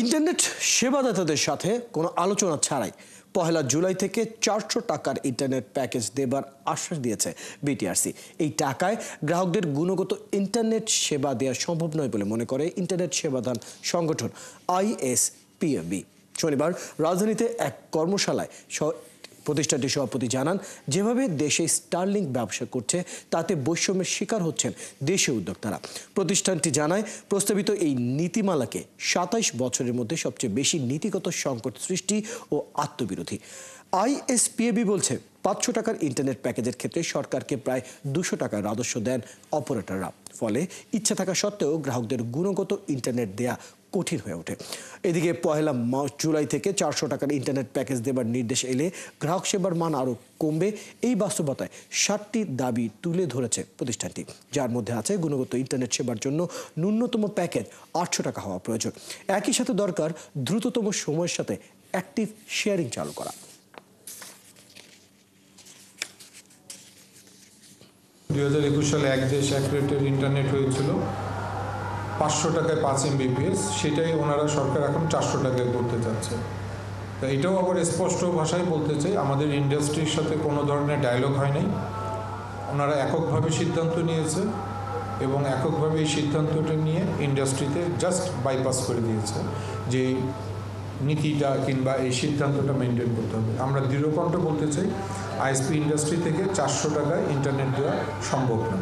Internet সেবাদাতাদের সাথে কোনো আলোচনা ছাড়াই পহেলা জুলাই থেকে 400 টাকার ইন্টারনেট প্যাকেজ দেবার আশ্বাস দিয়েছে বিটিআরসি। এই টাকায় গ্রাহকদের গুণগত ইন্টারনেট সেবা দেওয়া সম্ভব নয় বলে মনে করে ইন্টারনেট সেবাদান সংগঠন আইএসপিএবি। শনিবার রাজধানীতে এক কর্মশালায় প্রতিষ্ঠানটির সভাপতি জানান, যেভাবে দেশে স্টারলিংক ব্যবসা করছে তাতে বৈষম্যের শিকার হচ্ছেন দেশীয় উদ্যোক্তারা। প্রতিষ্ঠানটি জানায়, প্রস্তাবিত এই নীতিমালাকে 27 বছরের মধ্যে সবচেয়ে বেশি নীতিগত সংকট সৃষ্টি ও আত্মবিরোধী। আইএসপিএবি বলছে, 500 টাকার ইন্টারনেট প্যাকেজের ক্ষেত্রে সরকারকে প্রায় 200 টাকার রাজস্ব দেন অপারেটররা। ফলে ইচ্ছা থাকা সত্ত্বেও গ্রাহকদের গুণগত ইন্টারনেট দেয়া কঠিন হয়ে ওঠে। এদিকে পহেলা জুলাই থেকে 400 টাকার ইন্টারনেট প্যাকেজ দেবার নির্দেশ এলে গ্রাহক সেবার মান আরও কমবে। এই বাস্তবতায় 7টি দাবি তুলে ধরেছে প্রতিষ্ঠানটি, যার মধ্যে আছে গুণগত ইন্টারনেট সেবার জন্য ন্যূনতম প্যাকেজ 800 টাকা হওয়া প্রয়োজন। একই সাথে দরকার দ্রুততম সময়ের সাথে অ্যাক্টিভ শেয়ারিং চালু করা। 2021 সালে এক দেশ এক রেটের ইন্টারনেট হয়েছিল 500 টাকায় 5 MBPS, সেটাই ওনারা সরকার এখন 400 টাকায় করতে চাচ্ছে। তা এটাও আবার স্পষ্ট ভাষায় বলতে চাই, আমাদের ইন্ডাস্ট্রির সাথে কোনো ধরনের ডায়লগ হয় নাই। ওনারা এককভাবে সিদ্ধান্ত নিয়েছে এবং এককভাবে এই সিদ্ধান্তটা নিয়ে ইন্ডাস্ট্রিতে জাস্ট বাইপাস করে দিয়েছে যে নীতিটা কিংবা এই সিদ্ধান্তটা মেনটেন করতে হবে। আমরা দৃঢ়কণ্ঠে বলতে চাই, আইএসপি ইন্ডাস্ট্রি থেকে 400 টাকায় ইন্টারনেট দেওয়া সম্ভব না।